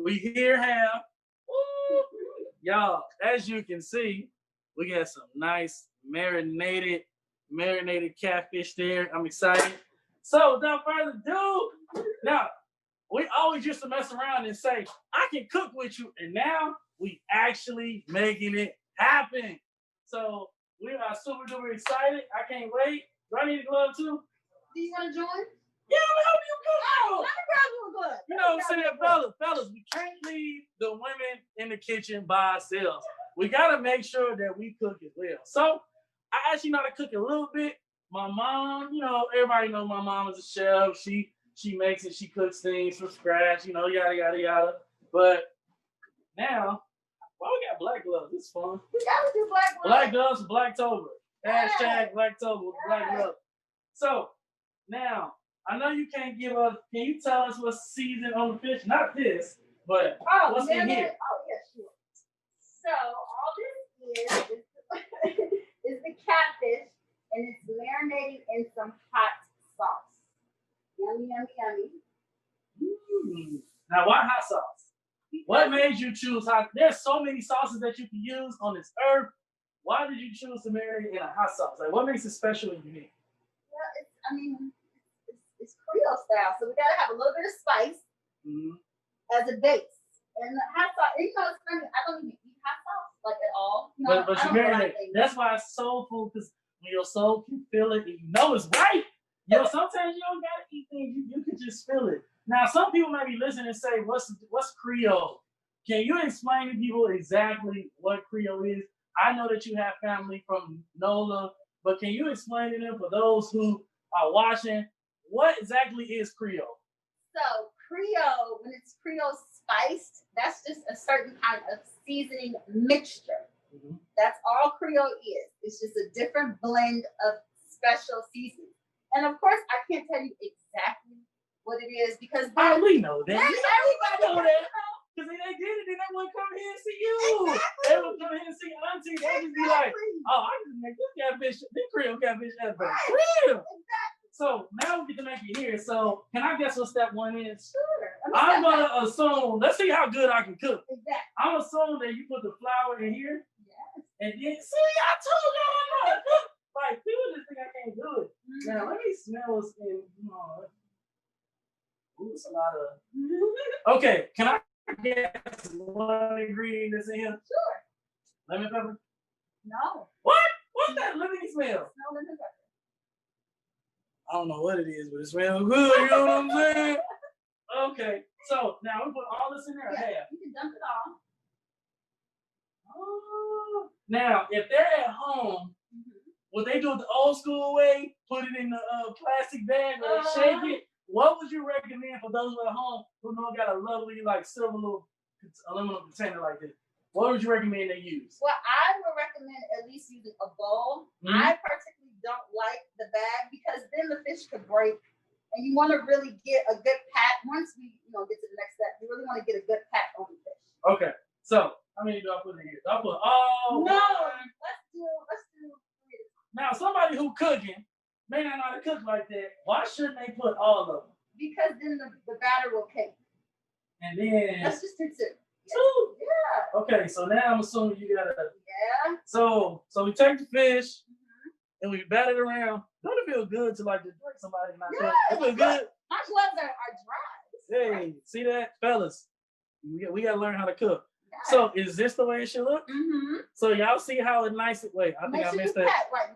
we here have, y'all, as you can see, we got some nice marinated catfish there. I'm excited. So without further ado, now, we always used to mess around and say, I can cook with you. And now we actually making it happen. So we are super duper excited. I can't wait. Do I need a glove too? Do you want to join? Yeah, I'm gonna help you cook. Oh, let me grab you a glove. You know what I'm saying? Fellas, we can't leave the women in the kitchen by ourselves. We gotta make sure that we cook as well. So I actually know how to cook a little bit. My mom, you know, everybody knows my mom is a chef. She makes it, she cooks things from scratch, you know, yada yada yada. But now, why we got black gloves? It's fun. We gotta do black gloves. Black gloves, Blacktober. Hashtag Blacktober with black gloves. So now, I know you can't give us. Can you tell us what's seasoned on the fish? Not this, but what's in here? Oh yeah, sure. So all this is the catfish, and it's marinating in some hot sauce. Yummy, yummy, yummy. Now, why hot sauce? What made you choose hot? There's so many sauces that you can use on this earth. Why did you choose to marinate in a hot sauce? Like, what makes it special and unique? Well, it's Creole style, so we gotta have a little bit of spice as a base. And the hot sauce, you know, it's funny. I don't even eat hot sauce like at all. No, but you marinate. That's why it's soulful, because when your soul can feel it, and you know it's right. You know, sometimes you don't gotta eat things; you can just feel it. Now, some people might be listening and say, "What's Creole?" Can you explain to people exactly what Creole is? I know that you have family from NOLA, but can you explain to them, for those who are watching, what exactly is Creole? So Creole, when it's Creole spiced, that's just a certain kind of seasoning mixture. That's all Creole is. It's just a different blend of special seasonings. And of course, I can't tell you exactly what it is because we know that. Everybody know that. Because if they did it, then they wouldn't come here and see you. Exactly. They would come here and see Auntie. They would be like, oh, I just make this catfish, this Creole catfish as real. Exactly. So now we get to make it here. So can I guess what step one is? Sure. I'm going to assume, let's see how good I can cook. Exactly. I'm assuming that you put the flour in here. Yes. And then, see, I told you I'm not a cook. Like, people just think I can't do it. Now, let me smell this thing. Ooh, it's a lot of. Okay, can I guess one ingredient that's in here? Sure. Lemon pepper? No. What? What's that lemon smell? No lemon pepper. I don't know what it is, but it smells good. You know what I'm saying? Okay, so now we put all this in there. Yeah, you can dump it all. Oh. Now, if they're at home, would they do it the old school way? Put it in the plastic bag or shake it? What would you recommend for those at home who know got a lovely like silver little aluminum container like this? What would you recommend they use? Well, I would recommend at least using a bowl. I particularly don't like the bag because then the fish could break. And you want to really get a good pat. Once we get to the next step, you really want to get a good pat on the fish. Okay. So how many do I put in here? Do I put all? No. Let's do 3. Now somebody who cooking may not know how to cook like that. Why shouldn't they put all of them? Because then the batter will cake. And then let's just do 2. 2? Yeah. Okay, so now I'm assuming you gotta. Yeah. So we take the fish and we bat it around. Don't it feel good to like just drink somebody and not cook? It feels good. My gloves are dry. Hey, see that, fellas? We gotta learn how to cook. So is this the way it should look? So y'all see how it nice. Wait, I think I missed that.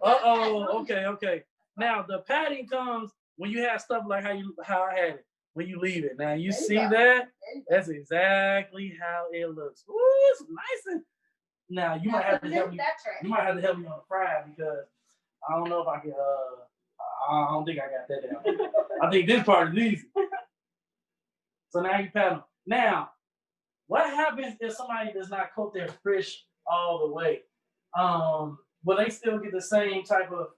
Okay. Now the patting comes when you have stuff like how I had it. When you leave it. Now you see that? That's exactly how it looks. Ooh, it's nice. Now you might have to help me. You might have to help me on the fry because I don't know if I can. I don't think I got that down. I think this part is easy. So now you pat them. Now, what happens if somebody does not coat their fish all the way? Will they still get the same type of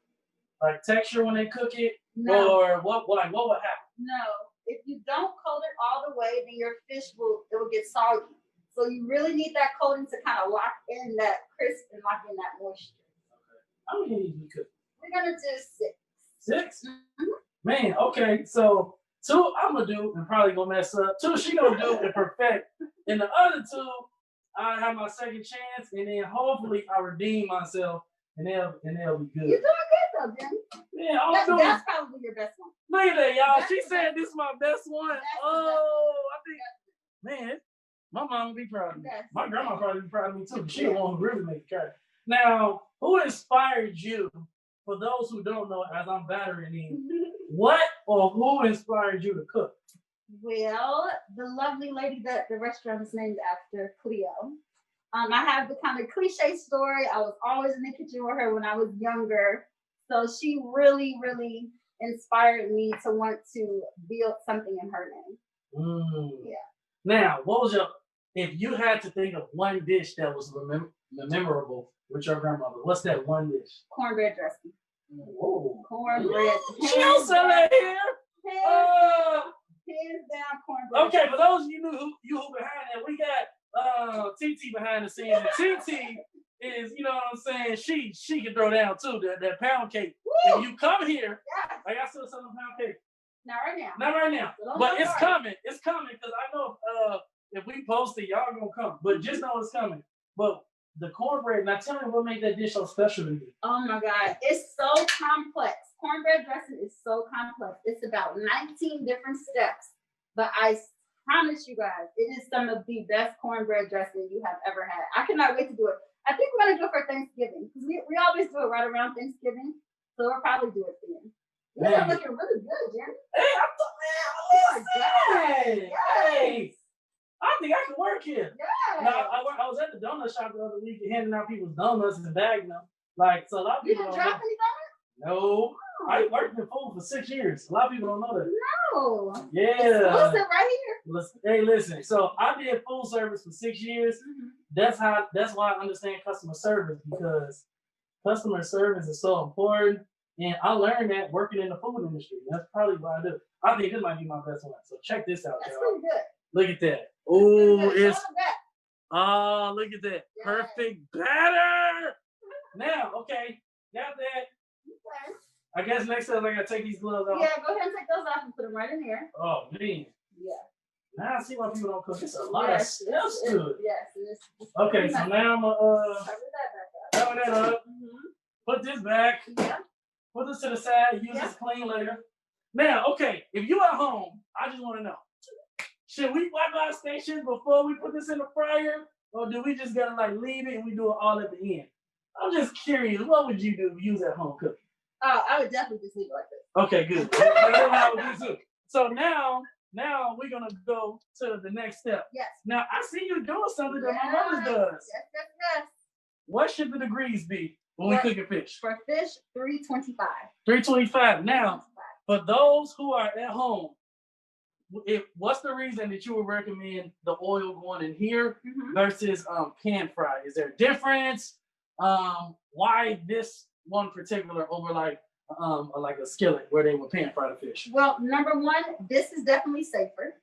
like texture when they cook it? No. Or what would happen? No. If you don't coat it all the way, then your fish will get soggy. So you really need that coating to kind of lock in that crisp and lock in that moisture. Okay. How many need we cook? We're gonna do 6. 6? Man, okay. So 2 I'm gonna do and probably gonna mess up. 2 she gonna do and perfect. And the other two, I have my second chance, and then hopefully I redeem myself, and they'll be good. You're doing good though, Jimmy. Yeah, that's probably your best one. Look at that, y'all. She said this is my best one. I think, man, my mom would be proud of me. My grandma probably be proud of me too. She the one who really made the cut. Now, who inspired you? For those who don't know, as I'm battering in, what or who inspired you to cook? Well, the lovely lady that the restaurant is named after, Cleo. I have the kind of cliche story. I was always in the kitchen with her when I was younger. So she really, really inspired me to want to build something in her name. Yeah. Now, what was if you had to think of one dish that was memorable with your grandmother, what's that one dish? Cornbread dressing. Whoa. Cornbread. She don't sell that here. Hands down cornbread. Okay, for those of you who behind that, we got TT behind the scenes. And TT is, you know what I'm saying, she can throw down too, that pound cake. Woo! If you come here, I got still selling pound cake. Not right now. Not right now. But it's coming. It's coming because I know if we post it, y'all gonna come. But just know it's coming. But the cornbread, now tell me what made that dish so special to you. Oh my God. It's so complex. Cornbread dressing is so complex. It's about 19 different steps. But I promise you guys, it is some of the best cornbread dressing you have ever had. I cannot wait to do it. I think we're going to do it for Thanksgiving. Because we always do it right around Thanksgiving. So we'll probably do it then. You're looking really good, Jim. Hey, I'm talking. Hey. I think I can work here. Yeah. Now, I was at the donut shop the other week and handing out people's donuts and bagging them. Like, so a lot of people. You didn't drop any donuts? No. I worked in food for 6 years. A lot of people don't know that. No. Yeah. Listen right here. Hey, listen. So I did food service for 6 years. Mm-hmm. That's why I understand customer service, because customer service is so important. And I learned that working in the food industry. That's probably what I do. I think this might be my best one. So check this out, That's y'all. pretty good. Look at that. Oh, it's look at that. Yeah. Perfect batter. Now, okay, got that. Okay. I guess next time I gotta take these gloves off. Yeah, go ahead and take those off and put them right in here. Oh man. Yeah. Now I see why people don't cook. It's a lot of stuff to it. Yes. Okay, so now I'm cover that up. Mm-hmm. Put this back. Yeah. Put this to the side. Use this clean later. Now, okay, if you at home, I just want to know. Should we wipe our station before we put this in the fryer? Or do we just gotta like leave it and we do it all at the end? I'm just curious, what would you do if you was at home cooking? Oh, I would definitely just leave it like this. Okay, good. That's what I would do too. So now we're gonna go to the next step. Yes. Now I see you doing something that my mother does. Yes. What should the degrees be when we cook fish? For fish, 325. 325. Now, for those who are at home, what's the reason that you would recommend the oil going in here versus pan fry? Is there a difference? Why this one particular over like a skillet where they would pan fry the fish? Well, number one, this is definitely safer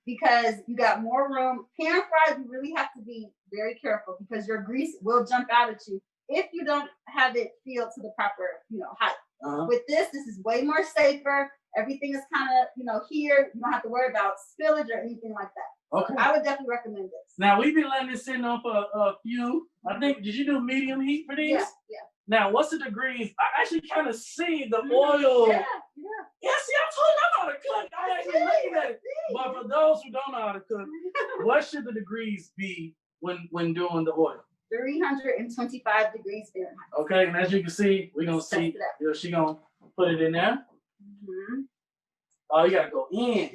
because you got more room. Pan fries, you really have to be very careful because your grease will jump out at you if you don't have it filled to the proper, height. With this is way more safer. Everything is kind of, here. You don't have to worry about spillage or anything like that. Okay. So I would definally recommend this. Now, we've been letting this sit on for a few. I think, did you do medium heat for these? Yeah. Now, what's the degrees? I actually kind of see the oil. Yeah, see, I told you I know how to cook. I'm actually looking at it. But for those who don't know how to cook, what should the degrees be when doing the oil? 325 degrees Fahrenheit. Okay, and as you can see, we're going to see, she's going to put it in there. Oh, you got to go in.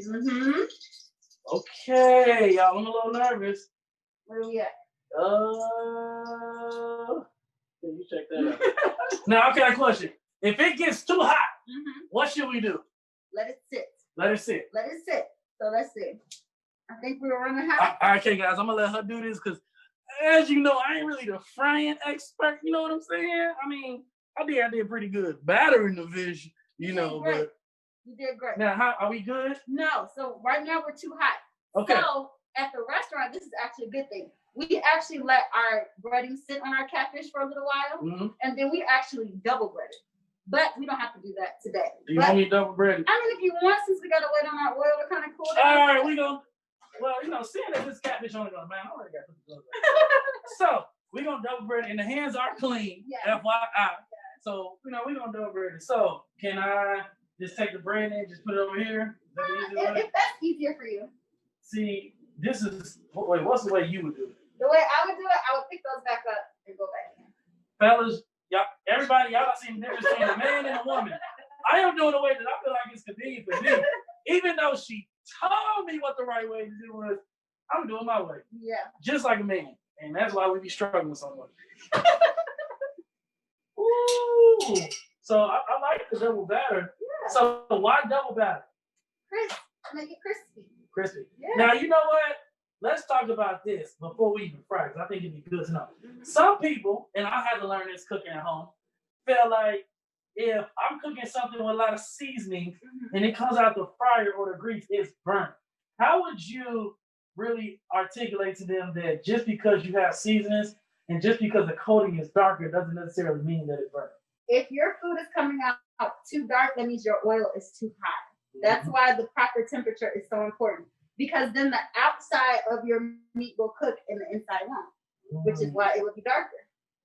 Okay, y'all, I'm a little nervous. Where are we at? You check that out. Now, okay, question. If it gets too hot, what should we do? Let it sit. Let it sit. So let's see. I think we were running hot. Okay, guys, I'm going to let her do this because, as you know, I ain't really the frying expert. You know what I'm saying? I mean, I did pretty good battering the fish, but... You did great. Now, are we good? No. So right now we're too hot. Okay. So at the restaurant, this is actually a good thing. We actually let our breading sit on our catfish for a little while, and then we actually double bread it. But we don't have to do that today. Do you want me double bread? I mean, if you want, since we got to wait on our oil to kind of cool down. All right, we go. Well, seeing that this catfish only goes, man, I already got to put the gloves on. So we're gonna double bread it, and the hands are clean. Yeah. FYI. Yeah. So we're gonna double bread it. So can I just take the bread and just put it over here? If that's easier for you. See, this is what's the way you would do it? The way I would do it, I would pick those back up and go back in. Fellas, y'all seen the difference between a man and a woman. I am doing the way that I feel like it's convenient for me. Even though she told me what the right way to do was, I'm doing my way. Yeah. Just like a man. And that's why we be struggling so much. Ooh. So I like the double batter. Yeah. So why double batter? Make it crispy. Crispy. Yeah. Now, you know what? Let's talk about this before we even fry, because I think it'd be good to know. Mm-hmm. Some people, and I had to learn this cooking at home, feel like if I'm cooking something with a lot of seasoning and it comes out the fryer or the grease, it's burnt. How would you really articulate to them that just because you have seasonings and just because the coating is darker doesn't necessarily mean that it's burnt? If your food is coming out too dark, that means your oil is too high. That's why the proper temperature is so important. Because then the outside of your meat will cook and the inside won't, which is why it will be darker.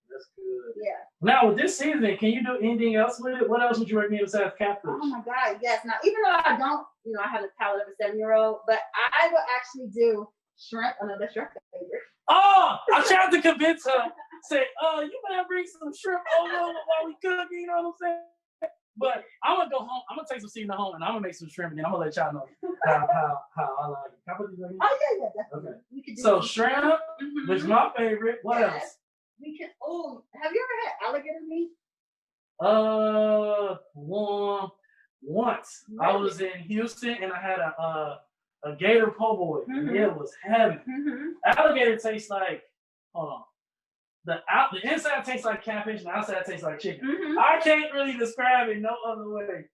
That's good. Yeah. Now with this seasoning, can you do anything else with it? What else would you recommend besides catfish? Oh my God, yes. Now, even though I don't, I have the palate of a 7-year-old, but I will actually do shrimp, another shrimp favorite. Oh, I tried to convince her. Say, you better bring some shrimp over while we cook. You know what I'm saying? But I'm gonna go home. I'm gonna take some seasoning home, and I'm gonna make some shrimp, and then I'm gonna let y'all know how I like it. Can I put these in? Oh yeah, definitely. Okay. So shrimp, which is my favorite. What else? We can. Oh, have you ever had alligator meat? Once really? I was in Houston, and I had a Gator Po-Boy. It was heavy. Alligator tastes like. Hold on. The inside tastes like catfish, and the outside tastes like chicken. I can't really describe it no other way.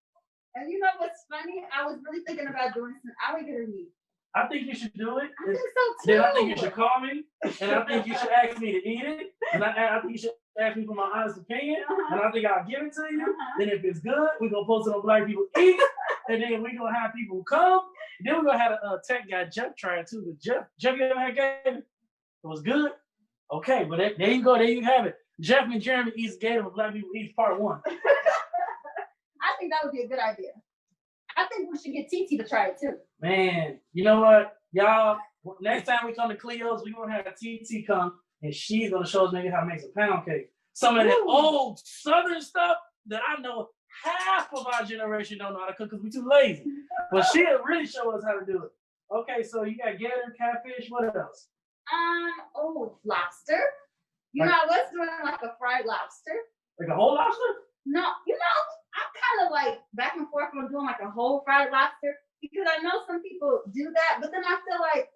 And you know what's funny? I was really thinking about doing some alligator meat. I think you should do it. I think so too. Then I think you should call me, and I think you should ask me to eat it, and I think you should ask me for my honest opinion, and I think I'll give it to you. Then if it's good, we're going to post it on Black People Eat, and then we're going to have people come. Then we're going to have a tech guy, Jeff, try it too. But Jeff, you ever had Gator? It was good? Okay, but there you go. There you have it. Jeff and Jeremy eats Gator with Black People Eat Part 1. I think that would be a good idea. I think we should get TT to try it too. Man, you know what? Y'all, next time we come to Cleo's, we're going to have TT come, and she's going to show us maybe how to make some pound cake. Some of that old Southern stuff that I know half of our generation don't know how to cook because we're too lazy. But she'll really show us how to do it. Okay, so you got Gator, catfish, what else? Lobster. I was doing like a fried lobster. Like a whole lobster? No, I'm kind of like back and forth on doing like a whole fried lobster because I know some people do that, but then I feel like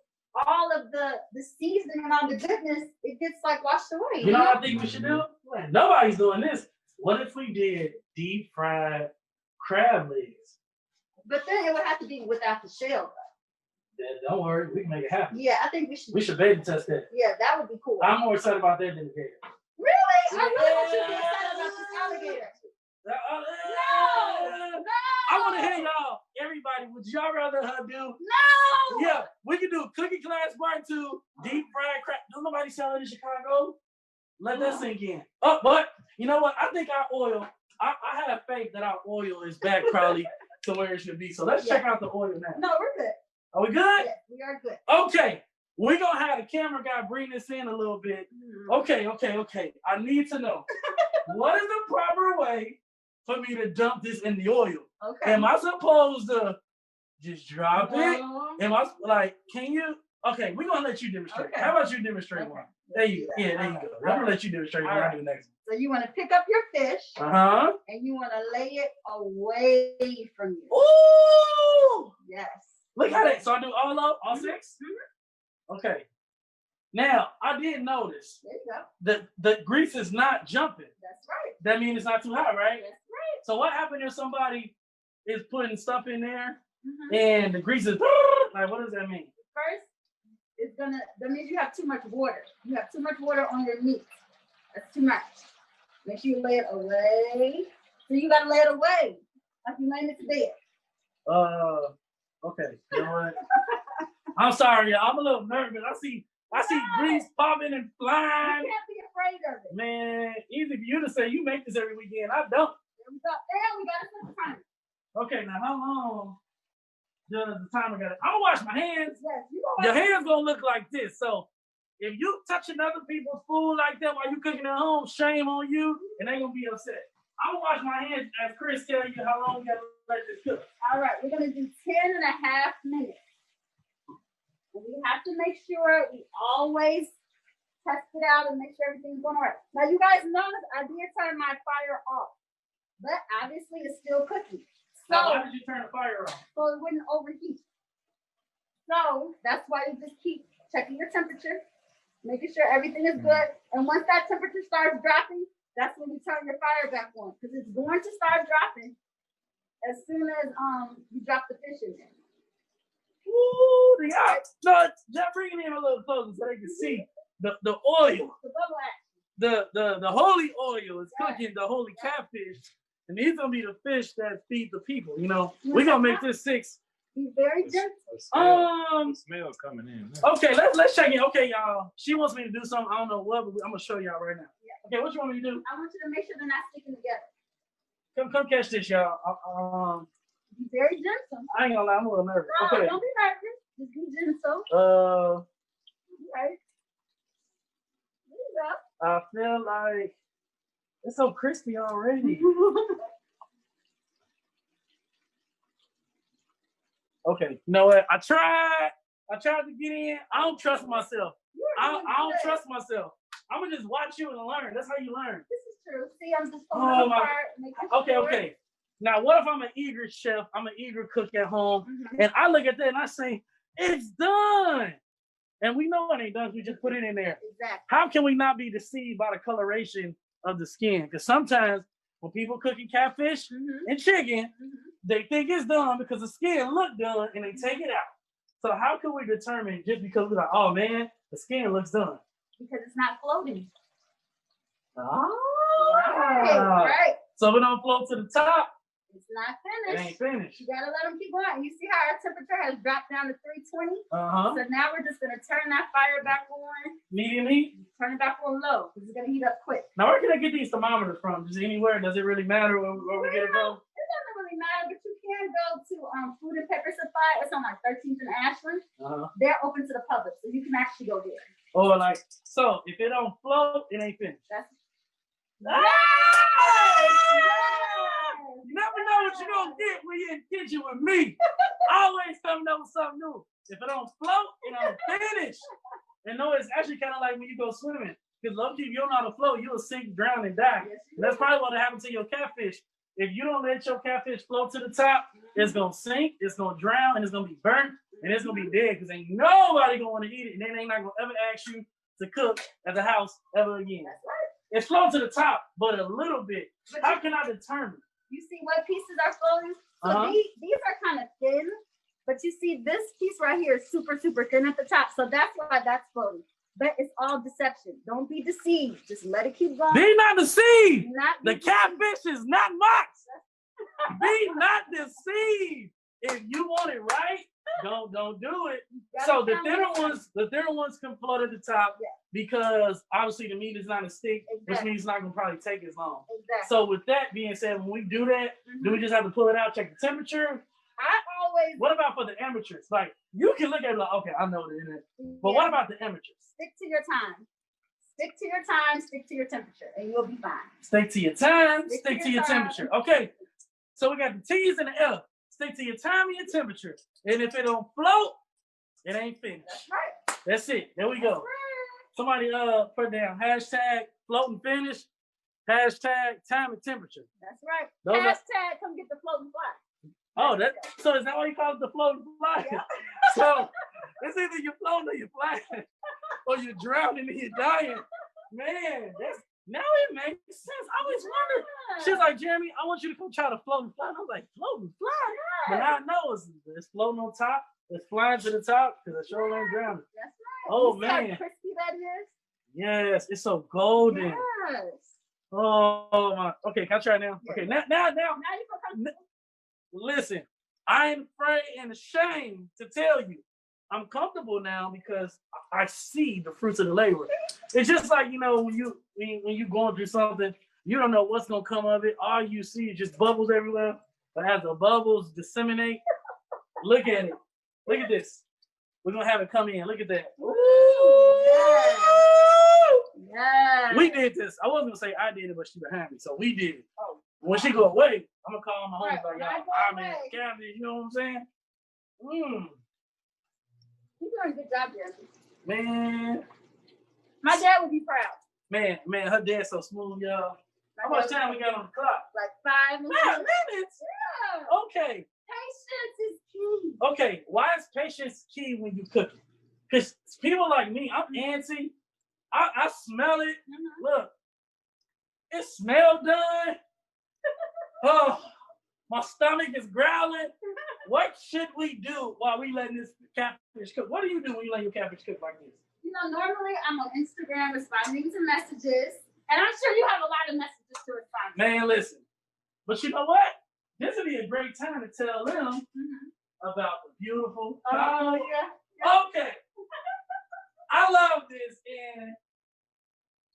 all of the seasoning and all the goodness, it gets like washed away. You know what I think we should do? What? Nobody's doing this. What if we did deep fried crab legs? But then it would have to be without the shell, though. Yeah, don't worry, we can make it happen. Yeah, I think we should. We should beta test that. Yeah, that would be cool. I'm more excited about that than the Gator. Really? I really want you to be excited about this alligator. No! I want to hear y'all. Everybody, would y'all rather her do? No! Yeah, we can do cookie class part 2, deep fried crab. Does nobody sell it in Chicago? Let that sink in. Oh, but you know what? I think our oil, I have faith that our oil is back probably to where it should be. So let's check out the oil now. No, we're good. Are we good? Yes, we are good. Okay. We're going to have the camera guy bring this in a little bit. Okay. I need to know, what is the proper way for me to dump this in the oil? Okay. Am I supposed to just drop it? Am I like, can you? Okay, we're going to let you demonstrate. Okay. How about you demonstrate one? There you go. Yeah, there you go. I'm going to let you demonstrate what I do next. So you want to pick up your fish. And you want to lay it away from you. Ooh! Yes. Look how that. So I do all 6? Okay. Now, I did notice that the grease is not jumping. That's right. That means it's not too hot, right? That's right. So what happens if somebody is putting stuff in there and the grease is like, what does that mean? First, that means you have too much water. You have too much water on your meat. That's too much. Make sure you lay it away. So you got to lay it away. Like you laying it to bed. Okay. You know what? I'm sorry, y'all. I'm a little nervous. I see grease popping and flying. You can't be afraid of it. Man, easy for you to say. You make this every weekend. I don't. There we go. And we got to set the timer. Okay, now how long does the timer got? I'm gonna wash my hands. Yes, your hands gonna look like this. So if you touching other people's food like that while you cooking at home, shame on you, and they gonna be upset. I'm gonna wash my hands as Chris tell you how long you gotta let this cook. All right, we're gonna do 10.5 minutes. And we have to make sure we always test it out and make sure everything's going all right. Now you guys notice I did turn my fire off, but obviously it's still cooking. So now, why did you turn the fire off? So it wouldn't overheat. So that's why you just keep checking your temperature, making sure everything is good. And once that temperature starts dropping, that's when you turn your fire back on, because it's going to start dropping as soon as you drop the fish in there. Ooh, no, just bring it in a little closer so they can see the oil. The bubble action. The holy oil is cooking the holy catfish. And these gonna be the fish that feed the people. You know, we're gonna make this 6. Be very gentle. The smell's coming in. Okay, let's check it. Okay, y'all. She wants me to do something. I don't know what, but I'm gonna show y'all right now. Yeah. Okay, what you want me to do? I want you to make sure they're not sticking together. Come catch this, y'all. Be very gentle. I ain't gonna lie, I'm a little nervous. No, Okay. don't be nervous. Just be gentle. Right. There you go. I feel like it's so crispy already. Okay, you know what? I tried to get in. I don't trust myself. I don't trust myself. I'm gonna just watch you and learn. That's how you learn. This is true. See, I'm just pulling it apart. Okay. Now, what if I'm an eager chef? I'm an eager cook at home, and I look at that and I say, "It's done." And we know it ain't done. We just put it in there. Exactly. How can we not be deceived by the coloration of the skin? Because sometimes when people cooking catfish and chicken, they think it's done because the skin look done and they take it out. So how can we determine just because we're like, oh man, the skin looks done? Because it's not floating. Oh, right. So if it don't float to the top, it's not finished. It ain't finished. You gotta let them keep going. You see how our temperature has dropped down to 320? So now we're just gonna turn that fire back on. Medium heat? Turn it back on low because it's gonna heat up quick. Now where can I get these thermometers from? Just anywhere? Does it really matter where we get it from? It doesn't really matter, but you can go to Food and Pepper Supply. It's on like 13th and Ashland. They're open to the public, so you can actually go there. Or like, so if it don't float, it ain't finished. That's You never know what you're gonna get when you're in the kitchen with me. Always coming up with something new. If it don't float, it don't finish. And no, it's actually kind of like when you go swimming. Because lucky if you don't know how to float, you'll sink, drown, and die. Yes, and that's probably what happened to your catfish. If you don't let your catfish float to the top, it's gonna sink, it's gonna drown, and it's gonna be burnt, and it's gonna be dead because ain't nobody gonna want to eat it, and then they not gonna ever ask you to cook at the house ever again. That's right. It's flown to the top, but a little bit. But how can I determine? You see what pieces are floating? So these are kind of thin, but you see this piece right here is super, super thin at the top. So that's why that's floating. But it's all deception. Don't be deceived. Just let it keep going. Be not deceived. The catfish is not mocked. Be not deceived. If you want it right, don't do it. So the thinner ones can float at the top because obviously the meat is not a stick, which means it's not gonna probably take as long. Exactly. So with that being said, when we do that, do we just have to pull it out, check the temperature? What about for the amateurs? Like you can look at it like, okay, I know the internet. But what about the amateurs? Stick to your time. Stick to your time, stick to your temperature, and you'll be fine. Stick to your time, stick to your temperature. Okay. So we got the T's and the L. Stick to your time and your temperature. And if it don't float, it ain't finished. That's right. That's it. There we go. Right. Somebody put down #floating finish, #time and temperature. That's right. Those come get the floating fly. Oh, so is that why you call it the floating fly? Yeah. So it's either you're floating or you're flying, or you're drowning and you're dying. Man, now it makes sense. I always wondered. She's like, Jeremy, I want you to come try to float and fly. And I was like, float and fly? But now I know it's floating on top. It's flying to the top because it sure ain't drowning. That's right. Oh, you man. See how crispy that is? Yes, it's so golden. Yes. Oh, my. Okay, can I try now? Yes. Okay, now. Now you feel comfortable. Listen, I ain't afraid and ashamed to tell you I'm comfortable now because I see the fruits of the labor. It's just like, you know, when you going through something, you don't know what's gonna come of it. All you see is just bubbles everywhere. But as the bubbles disseminate, look at it. Look at this. We're gonna have it come in. Look at that. Ooh, yeah. We did this. I wasn't gonna say I did it, but she behind me, so we did it. Oh. When she go away, I'm gonna call my homies Right, like, y'all, I mean, Kathy, you know what I'm saying? You're doing a good job, Jeremy. Man. My dad would be proud. Man, her dad's so smooth, y'all. How much time we got on the clock? Like 5 minutes. 5 minutes? Yeah. Okay. Patience is key. Okay, why is patience key when you cooking? Because people like me, I'm antsy. I smell it. Look, it smells done. Oh, my stomach is growling. What should we do while we letting this catfish cook? What do you do when you let your catfish cook like this? You know, normally I'm on Instagram responding to messages, and I'm sure you have a lot of messages to respond to. Man, listen. But you know what? This would be a great time to tell them about the beautiful. Oh, yeah. Okay. I love this, and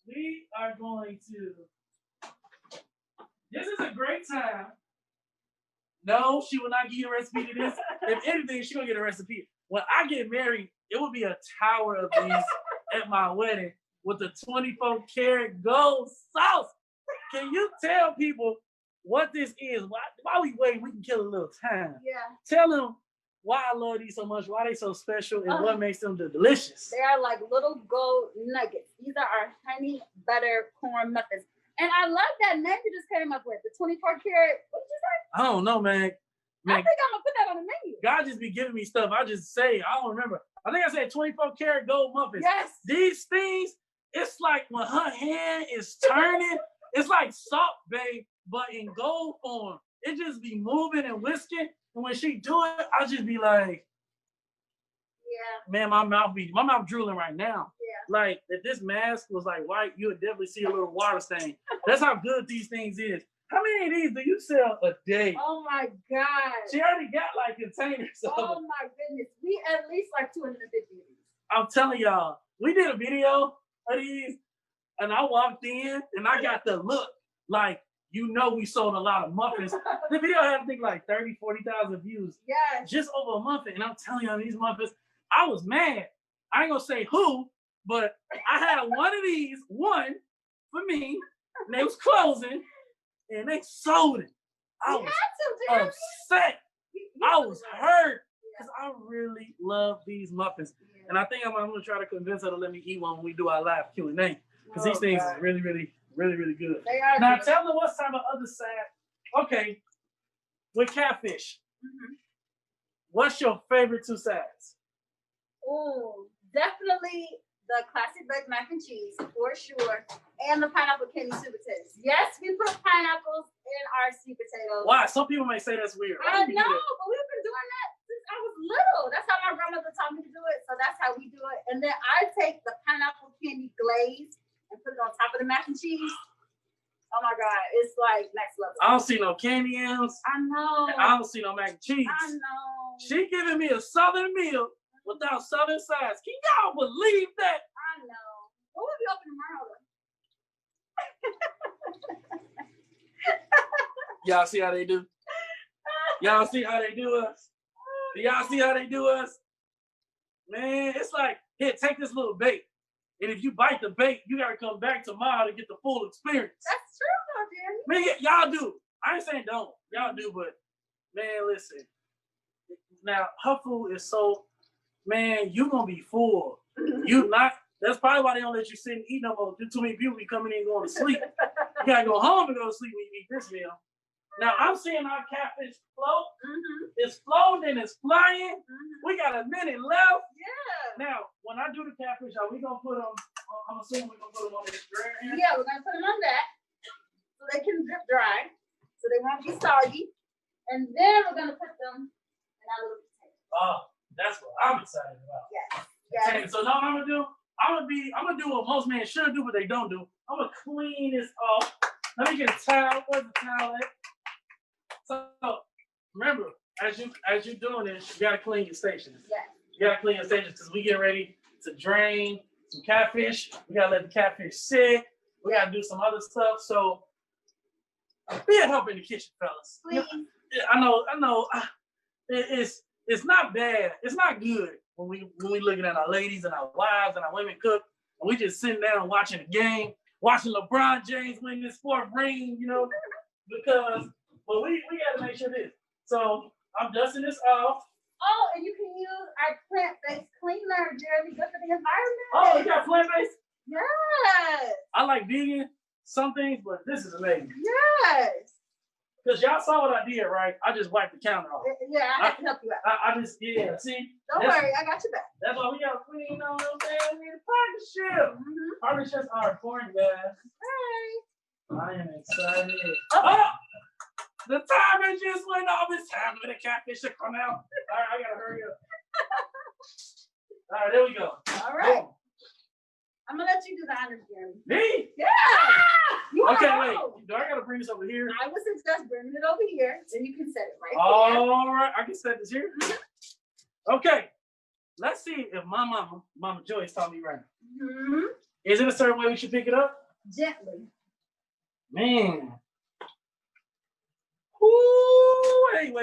we are going to. This is a great time. No, she will not give you a recipe to this. If anything, she's gonna get a recipe. When I get married, it will be a tower of these at my wedding with the 24 karat gold sauce. Can you tell people what this is? While we wait, we can kill a little time. Yeah. Tell them why I love these so much, why they so special, and what makes them delicious. They are like little gold nuggets. These are our honey butter corn muffins. And I love that name you just came up with, the 24 karat. What did you say? I don't know, man. I think I'm gonna put that on the menu. God just be giving me stuff. I just say, I don't remember. I think I said 24 karat gold muffins. Yes. These things, it's like when her hand is turning, it's like Salt Bae, but in gold form. It just be moving and whisking. And when she do it, I just be like, yeah, man, my mouth drooling right now. Yeah. Like if this mask was like white, you would definitely see a little water stain. That's how good these things is. How many of these do you sell a day? Oh my God. She already got like containers. Oh my goodness. We at least like 250 of these. I'm telling y'all, we did a video of these and I walked in and I got the look like, you know, we sold a lot of muffins. The video had, I think, like 30, 40,000 views. Yes. Just over a muffin. And I'm telling y'all, these muffins, I was mad. I ain't gonna say who, but I had one of these, one for me, and they was closing, and they sold it. I was upset. I was hurt because I really love these muffins. Yeah. And I think I'm gonna try to convince her to let me eat one when we do our live Q&A. Because these things is really, really, really, really good. They are now good. tell them what's on the other side. Okay, with catfish, what's your favorite two sides? Oh, definitely the classic baked mac and cheese for sure, and the pineapple candy sweet potatoes. Yes, we put pineapples in our sweet potatoes. Why? Some people may say that's weird. I know, but we've been doing that since I was little. That's how my grandmother taught me to do it, so that's how we do it. And then I take the pineapple candy glaze and put it on top of the mac and cheese. Oh my God, it's like next level. I don't see no candy yams. I know. And I don't see no mac and cheese. I know. She giving me a southern meal without southern sides. Can y'all believe that? I know. What will be open tomorrow though? Y'all see how they do? Y'all see how they do us? Do y'all see how they do us? Man, it's like, here, take this little bait. And if you bite the bait, you gotta come back tomorrow to get the full experience. That's true, though, Danny. Man, y'all do. I ain't saying don't. Y'all do, but man, listen. Now, her food is so, man, you gonna be full. You not, that's probably why they don't let you sit and eat no more. Too many people be coming in and going to sleep. You gotta go home and go to sleep when you eat this meal. Now, I'm seeing our catfish float. It's floating and it's flying. We got a minute left. Yeah. Now, when I do the catfish, are we gonna put them, I'm assuming we're gonna put them on this drayer here? Yeah, we're gonna put them on that so they can drip dry, so they won't be soggy. And then we're gonna put them in our little potato. Oh, that's what I'm excited about. Yes. So now what I'm gonna do? I'm gonna do what most men should do, but they don't do. I'm gonna clean this off. Let me get a towel. Where's the towel at? So remember, as you doing this, you gotta clean your stations. Yes. We gotta clean the stages because we get ready to drain some catfish. We gotta let the catfish sit. We gotta do some other stuff. So be a help in the kitchen, fellas. Please. I know. It's not bad. It's not good when we looking at our ladies and our wives and our women cook, and we just sitting down watching the game, watching LeBron James win this fourth ring, because we gotta make sure this. So I'm dusting this off. Oh, and you can use our plant-based cleaner, Jeremy. Good for the environment. Oh, we got plant-based? Yes. I like vegan, some things, but this is amazing. Yes. Because y'all saw what I did, right? I just wiped the counter off. Yeah, I have to help you out. I just, see? Don't worry, I got your back. That's why we got to clean, we need a partnership. Partnerships are important, guys. Hey. I am excited. Oh! The timer just went off. It's time for the catfish to come out. All right, I got to hurry up. All right, there we go. All right. Boom. I'm going to let you do the honors, Jeremy. Me? Yeah. Okay, wait. Do I got to bring this over here? I was just bringing it over here. Then you can set it right there. All right. I can set this here. Okay. Let's see if my Mama Joyce taught me right. Mm-hmm. Is it a certain way we should pick it up? Gently. Man. Ooh, wait.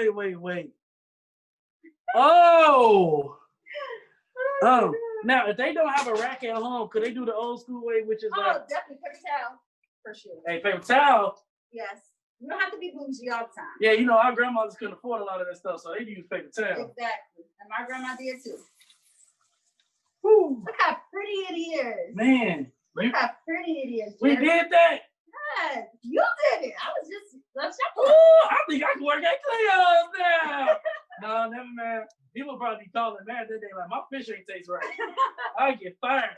Oh. Now, if they don't have a rack at home, could they do the old school way, which is definitely paper towel, for sure. Hey, paper towel? Yes. You don't have to be bougie all the time. Yeah, our grandmothers couldn't afford a lot of that stuff, so they use paper towel. Exactly. And my grandma did too. Woo. Look how pretty it is. Man. Look how pretty it is. We did that? Yes, you did it. I was just, I think I can work at Cleo's now. No, never mind. People probably be calling mad that day like, my fish ain't taste right. I get fired.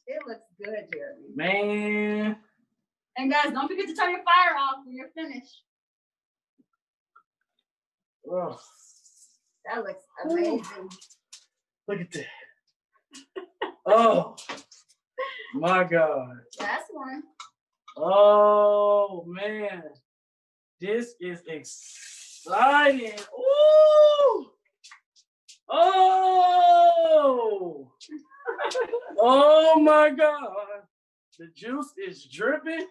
It looks good, Jeremy. Man. And guys, don't forget to turn your fire off when you're finished. Oh. That looks amazing. Ooh. Look at that. Oh, my God. That's one. Oh, man. This is exciting. Ooh. Oh. Oh, my God. The juice is dripping.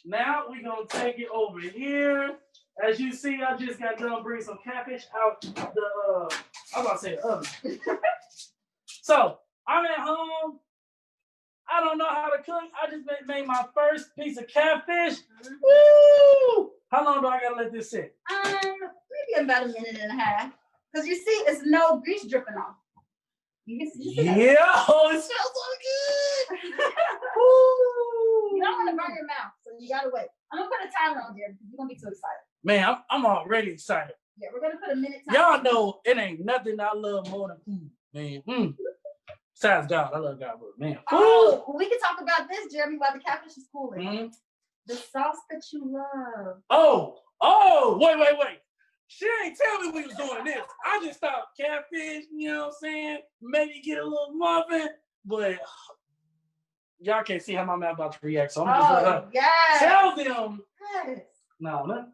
Now we're going to take it over here. As you see, I just got done bringing some catfish out the, I'm about to say the oven. So, I'm at home. I don't know how to cook. I just made my first piece of catfish. Woo! How long do I gotta let this sit? Maybe about a minute and a half. Because you see, it's no grease dripping off. You see yeah, oh, it smells so good. You don't want to burn your mouth, so you gotta wait. I'm gonna put a timer on there because you're gonna be too excited. Man, I'm already excited. Yeah, we're gonna put a minute timer. Y'all know it ain't nothing I love more than food, man. Besides God, I love God, but man. Oh, we can talk about this, Jeremy, while the catfish is cooling. Mm-hmm. The sauce that you love. Oh, wait. She ain't tell me we was doing this. I just thought catfish, you know what I'm saying? Maybe get a little muffin, but y'all can't see how my mouth about to react, so I'm just gonna tell them. Yes. No.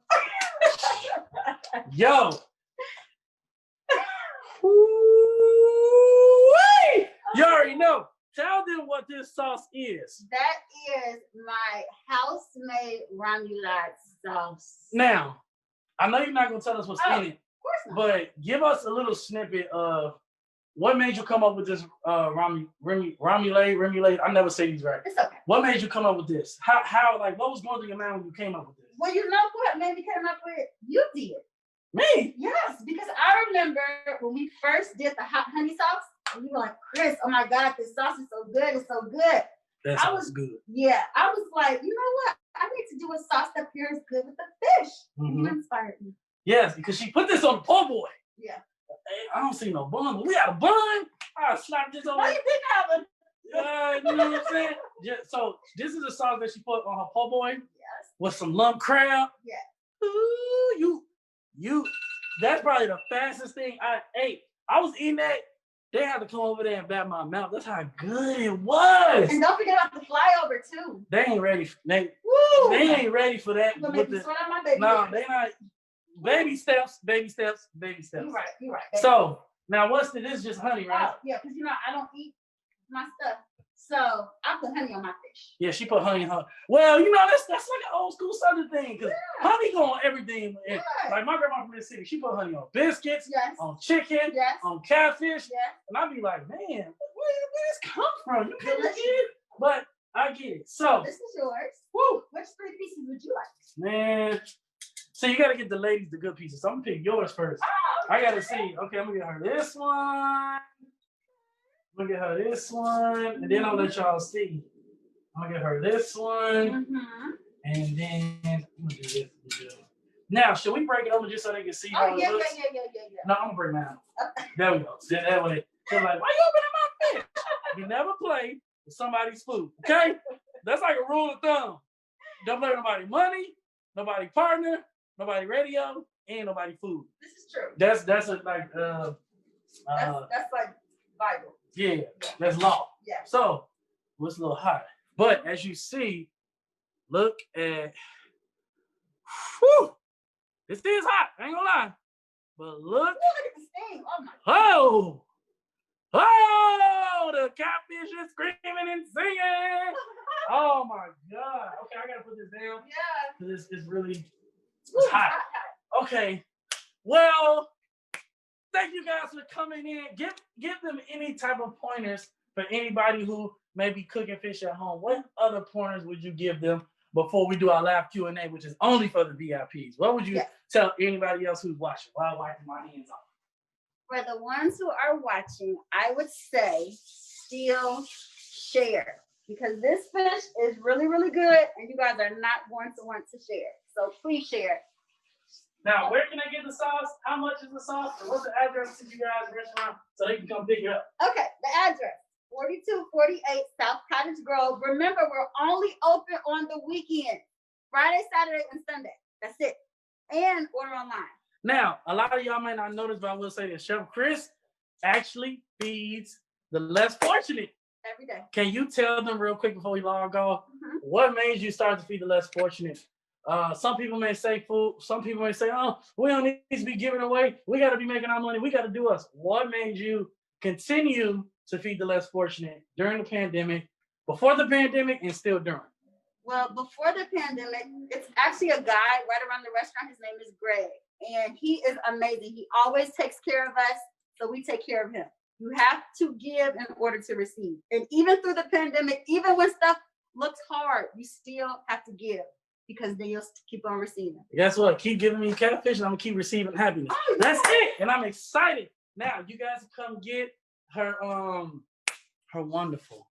Yo. You already know. Tell them what this sauce is. That is my house-made remoulade sauce. Now, I know you're not going to tell us what's in it. Of course not. But give us a little snippet of what made you come up with this remoulade. I never say these right. It's okay. What made you come up with this? How what was going through your mind when you came up with this? Well, you know what made me come up with it? You did. Me? Yes, because I remember when we first did the hot honey sauce, and you were like, Chris, oh my God, this sauce is so good. It's so good. That sounds good. Yeah, I was like, you know what? I need to do a sauce that pairs good with the fish. Mm-hmm. You inspired me. Yes, because she put this on the po' boy. Yeah. Hey, I don't see no bun, but we got a bun. I slapped this on. No, you didn't have a. You know what I'm saying? So this is the sauce that she put on her po' boy. Yes. With some lump crab. Yeah. Ooh, you. That's probably the fastest thing I ate. I was eating that. They had to come over there and bat my mouth. That's how good it was. And don't forget about the flyover too. They ain't ready. They ain't ready for that. You're gonna make me sweat on my baby. No, they not. Baby steps. You're right. So Now, what's this? Is just honey, right? Oh, yeah, because I don't eat my stuff. So I put honey on my fish. Yeah, she put honey on her. Well, that's like an old school Southern thing, because honey go on everything. And, like my grandma from Mississippi, she put honey on biscuits, on chicken, on catfish. And I'd be like, man, where did this come from? You can't get it. But I get it. So this is yours. Woo. Which 3 pieces would you like? Man. So you gotta get the ladies the good pieces. So I'm gonna pick yours first. Oh, okay. I gotta see. Okay, I'm gonna get her this one. I'm gonna get her this one. And then I'll let y'all see. I'm gonna get her this one. And then I'm gonna do this. Now, should we break it over just so they can see how it looks? Yeah. No, I'm gonna break mine. There we go. That way, they're like, why you opening my fish? You never play with somebody's food, okay? That's like a rule of thumb. Don't play with nobody's money, nobody partner, nobody radio, and nobody food. This is true. That's like that's like Bible. Yeah, that's law. Yeah. So it's a little hot, but as you see, look at. Whew, this is hot. I ain't gonna lie, but look. Look at the sting. Oh my. Oh, the catfish is screaming and singing. Oh my God. Okay, I gotta put this down. Yeah. Because it's really hot. Okay. Well, thank you guys for coming in. Give them any type of pointers for anybody who may be cooking fish at home. What other pointers would you give them before we do our live Q&A, which is only for the VIPs? What would you tell anybody else who's watching while wiping my hands off? For the ones who are watching, I would say still share, because this fish is really, really good and you guys are not going to want to share. So please share. Now, where can I get the sauce? How much is the sauce? And what's the address to you guys' restaurant so they can come pick it up? Okay, the address, 4248 South Cottage Grove. Remember, we're only open on the weekend, Friday, Saturday, and Sunday. That's it. And order online. Now, a lot of y'all may not notice, but I will say that Chef Chris actually feeds the less fortunate. Every day. Can you tell them real quick before we log off, what made you start to feed the less fortunate? Some people may say food. Some people may say, oh, we don't need to be giving away. We got to be making our money. We got to do us. What made you continue to feed the less fortunate during the pandemic, before the pandemic, and still during? Well, before the pandemic, it's actually a guy right around the restaurant. His name is Greg, and he is amazing. He always takes care of us, so we take care of him. You have to give in order to receive. And even through the pandemic, even when stuff looks hard, you still have to give, because then you'll keep on receiving. Guess what? Keep giving me catfish and I'm going to keep receiving happiness. Oh, that's it. And I'm excited. Now, you guys come get her wonderful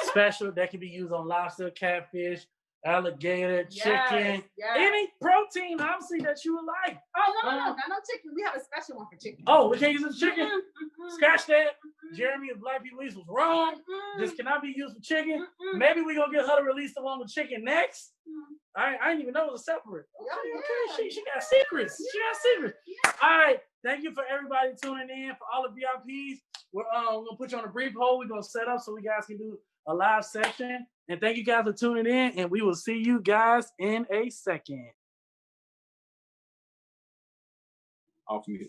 special that can be used on lobster, catfish, alligator, chicken, any protein, obviously, that you would like. Oh, no chicken. We have a special one for chicken. Oh, we can't use the chicken? Scratch that. Jeremy of Black People East was wrong. This cannot be used for chicken. Maybe we're going to get her to release the one with chicken next. I didn't even know it was separate. Okay. She got secrets. She got secrets. All right. Thank you for everybody tuning in. For all the VIPs, we're going to put you on a brief hold. We're going to set up so we guys can do a live section. And thank you guys for tuning in. And we will see you guys in a second. Off mute.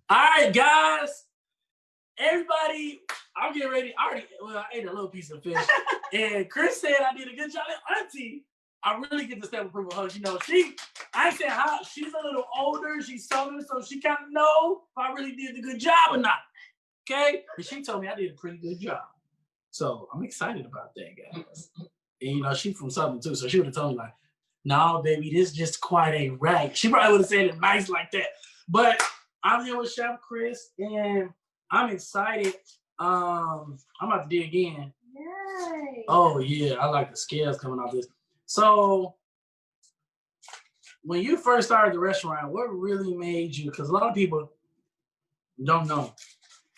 All right, guys. Everybody, I'm getting ready. I ate a little piece of fish. And Chris said I did a good job. Auntie, I really get the stamp of approval of her. I said how she's a little older. She's Southern, so she kind of know if I really did a good job or not. Okay? And she told me I did a pretty good job. So I'm excited about that, guys. And she's from Southern too, so she would have told me like, no, baby, this is just quite a right. She probably would have said it nice like that. But I'm here with Chef Chris, and I'm excited. I'm about to dig in. Yay. Oh yeah, I like the scales coming off this. So when you first started the restaurant, what really made you, because a lot of people don't know,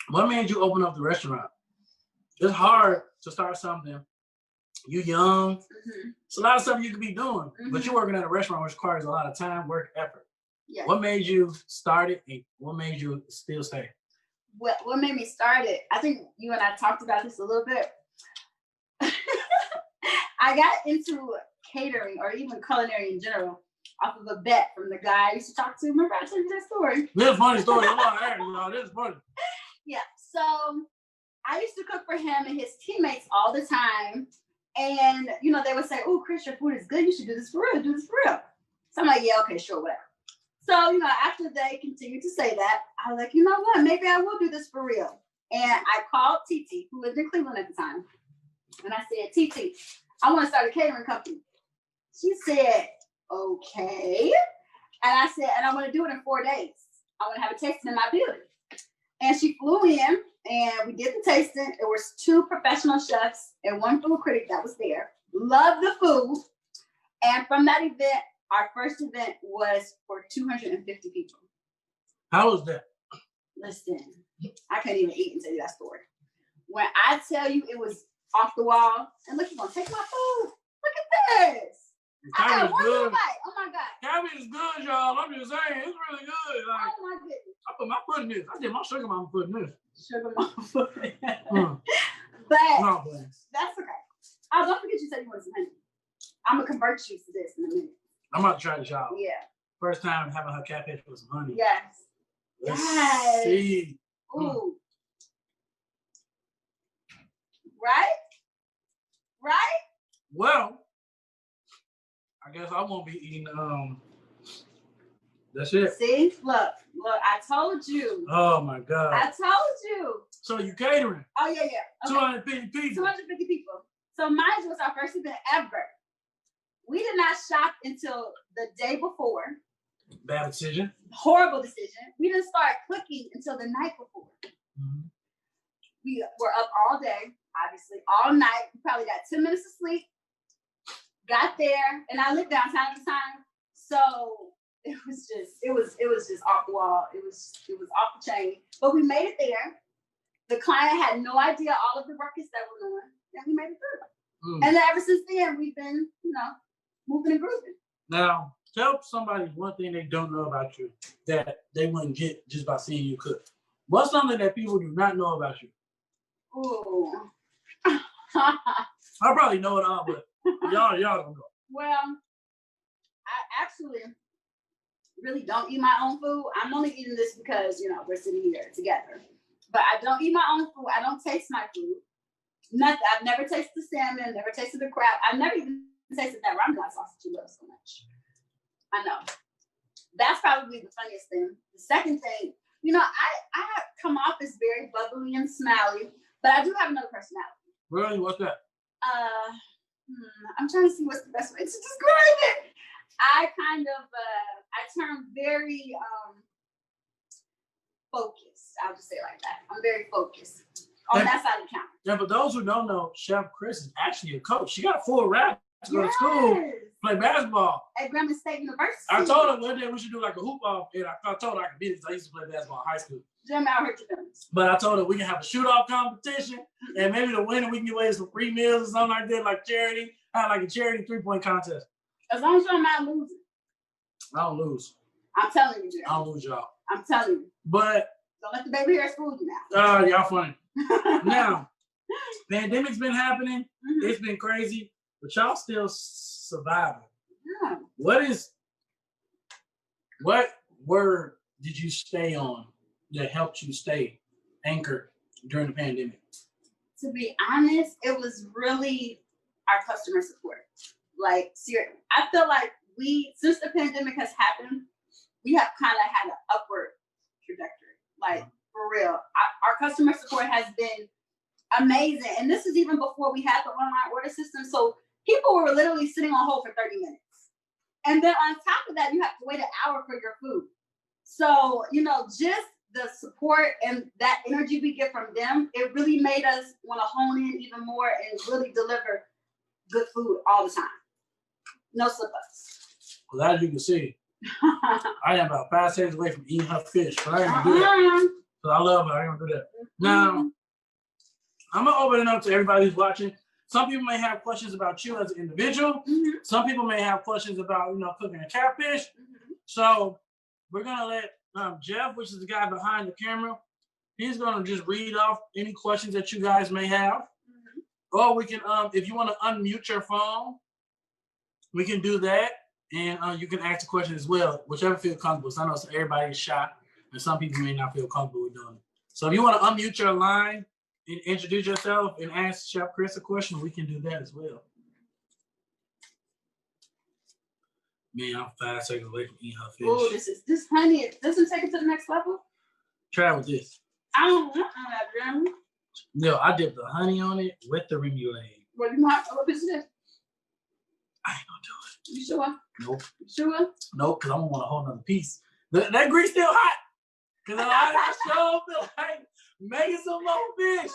what made you open up the restaurant? It's hard to start something. You're young. It's a lot of stuff you could be doing, but you're working at a restaurant which requires a lot of time, work, effort. Yes. What made you start it, and what made you still stay? What made me start it? I think you and I talked about this a little bit. I got into catering, or even culinary in general, off of a bet from the guy I used to talk to. Remember I told you that story? This is a funny story. I'm on air, y'all. This is funny. Yeah. So I used to cook for him and his teammates all the time. And, you know, they would say, oh, Chris, your food is good. You should do this for real. Do this for real. So I'm like, yeah, okay, sure, whatever. So, you know, after they continued to say that, I was like, you know what? Maybe I will do this for real. And I called TT, who lived in Cleveland at the time. And I said, TT, I want to start a catering company. She said, okay. And I said, and I want to do it in 4 days. I want to have a tasting in my building. And she flew in and we did the tasting. There was 2 professional chefs and 1 food critic that was there. Loved the food. And from that event, our first event was for 250 people. How was that? Listen, I can't even eat and tell you that story. When I tell you it was off the wall, and look, you're gonna take my food. Look at this. I got one little bite. Oh my God. Cabbage is good, y'all. I'm just saying, it's really good. Like, oh my goodness. I put my foot in this. I did my sugar mama foot in this. Sugar mama foot. Mm. But no, that's okay. Oh, don't forget you said you wanted some honey. I'm gonna convert you to this in a minute. I'm about to try this out. Yeah. First time having her catfish with some honey. Yes. Let's yes. see. Ooh. Mm. Right? Right? Well, I guess I won't be eating that's it. See? Look, I told you. Oh my God. I told you. So you catering? Oh yeah. Okay. 250 people. 250 people. So mine was our first event ever. We did not shop until the day before. Bad decision. Horrible decision. We didn't start cooking until the night before. Mm-hmm. We were up all day, obviously, all night. We probably got 10 minutes of sleep. Got there, and I lived downtown at the time, so it was just off the wall. It was off the chain. But we made it there. The client had no idea all of the ruckus that we're doing, and we made it through. And then ever since then, we've been, moving and grooving. Now, tell somebody one thing they don't know about you that they wouldn't get just by seeing you cook. What's something that people do not know about you? Ooh. I probably know it all, but y'all don't know. Well, I actually really don't eat my own food. I'm only eating this because, we're sitting here together. But I don't eat my own food. I don't taste my food. Nothing. I've never tasted the salmon, never tasted the crab. I've never even tasted that ramen sausage you love so much. I know. That's probably the funniest thing. The second thing, I come off as very bubbly and smiley, but I do have another personality. Really? What's that? I'm trying to see what's the best way to describe it. I turn very focused. I'll just say it like that. I'm very focused on that side of the counter. Yeah, but those who don't know, Chef Chris is actually a coach. She got a full rap to go to school, play basketball. At Grambling State University. I told her one day we should do like a hoop off, and I told her I could beat it because I used to play basketball in high school. Jim, I'll hurt your feelings. But I told her we can have a shoot-off competition, and maybe the winner we can give away some free meals or something like that, like charity. Have like a charity 3-point contest. As long as you're not losing. I don't lose. I'm telling you, Jerry. I don't lose, y'all. I'm telling you. But don't let the baby hairs fool you now. Y'all funny. Now, pandemic's been happening. Mm-hmm. It's been crazy, but y'all still surviving. Yeah. What word did you stay on that helped you stay anchored during the pandemic? To be honest, it was really our customer support. Like, seriously, I feel like since the pandemic has happened, we have kind of had an upward trajectory. Like, for real. Our customer support has been amazing. And this is even before we had the online order system. So people were literally sitting on hold for 30 minutes. And then on top of that, you have to wait an hour for your food. So, just the support and that energy we get from them, it really made us want to hone in even more and really deliver good food all the time. No slip-ups. Well, as you can see, I am about 5 seconds away from eating her fish, but I ain't gonna do that. So I love her. I ain't gonna do that. Now, I'm gonna open it up to everybody who's watching. Some people may have questions about you as an individual. Mm-hmm. Some people may have questions about, cooking a catfish. Mm-hmm. So we're gonna let Jeff, which is the guy behind the camera, he's gonna just read off any questions that you guys may have. Mm-hmm. Or we can, if you want to unmute your phone, we can do that. And you can ask the question as well, whichever feel comfortable. So I know everybody is shy, and some people may not feel comfortable with doing it. So if you want to unmute your line and introduce yourself and ask Chef Chris a question, we can do that as well. Man, I'm 5 seconds away from eating her fish. Oh, this honey. It doesn't take it to the next level. Try with this. I don't want that, Jeremy. No, I dipped the honey on it with the remoulade. What is this? I ain't gonna do it. You sure? Nope. You sure? Nope, because I don't want a whole nother piece. That grease still hot. Because I sure feel like making some more fish.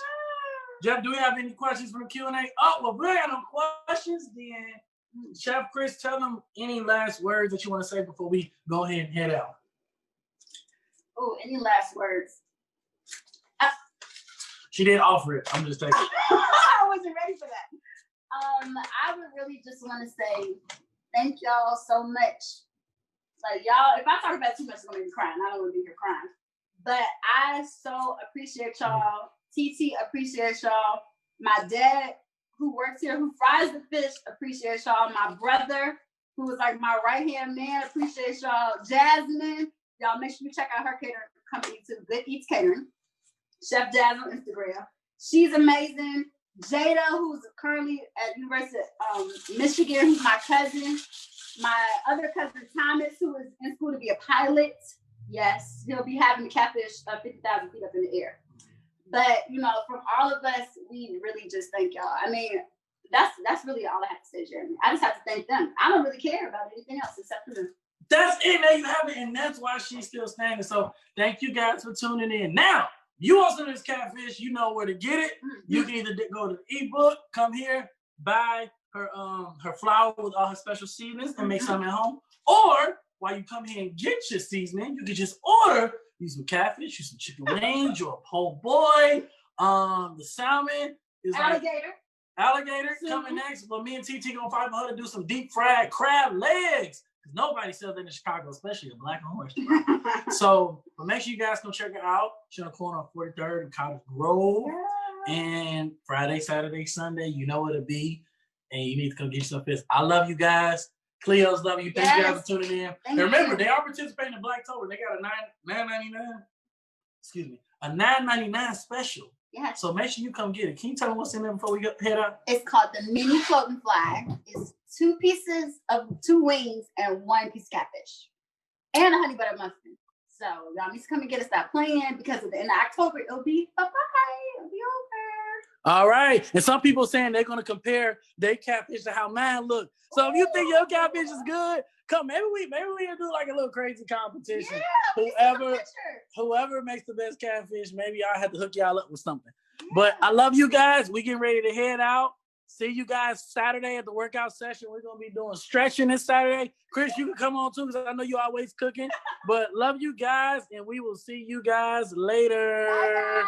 Jeff, do we have any questions from the Q&A? Oh, well, if we got no questions, then Chef Chris, tell them any last words that you want to say before we go ahead and head out. Oh, any last words? She did offer it. I'm just taking it. I wasn't ready for that. I would really just want to say thank y'all so much. Like y'all, if I talk about it too much, I'm gonna be crying. I don't want to be here crying. But I so appreciate y'all. TT appreciates y'all. My dad, who works here, who fries the fish, appreciates y'all. My brother, who is like my right-hand man, appreciates y'all. Jasmine, y'all make sure you check out her catering company too. Good Eats Catering. Chef Jazz on Instagram. She's amazing. Jada, who's currently at University of Michigan, who's my cousin. My other cousin Thomas, who is in school to be a pilot. Yes, he'll be having the catfish 50,000 feet up in the air. But you know, from all of us, we really just thank y'all. I mean, that's really all I have to say, Jeremy. I just have to thank them. I don't really care about anything else except for them. That's it. There you have it, and that's why she's still standing. So thank you guys for tuning in. Now, you want some of this catfish, you know where to get it. You can either go to the ebook, come here, buy her flour with all her special seasonings and make something at home. Or while you come here and get your seasoning, you can just order you some catfish, you some chicken wings, your po-boy, the salmon is alligator coming next. But me and TT gonna fight for her to do some deep fried crab legs. Nobody sells that in Chicago, especially a black owned restaurant. So, but make sure you guys go check her out. She's on the corner of 43rd and Cottage Grove. Yeah. And Friday, Saturday, Sunday, you know what it'll be. And you need to come get you some fish. I love you guys. Cleo's love you. Thank you guys for tuning in. And remember, they are participating in Blacktober. They got a $9.99. Excuse me, a $9.99 special. Yeah. So make sure you come get it. Can you tell me what's in there before we head out? It's called the mini floating flag. It's 2 pieces of 2 wings and 1 piece of catfish. And a honey butter muffin. So y'all need to come and get us that plan because at the end of October, it'll be bye-bye. It'll be over. All right. And some people saying they're going to compare their catfish to how mine look. So if you think your catfish is good, come. Maybe we can do like a little crazy competition. Yeah, whoever makes the best catfish, maybe I have to hook y'all up with something. Yeah. But I love you guys. We getting ready to head out. See you guys Saturday at the workout session. We're going to be doing stretching this Saturday. Chris, you can come on too because I know you're always cooking. But love you guys, and we will see you guys later. Bye, guys.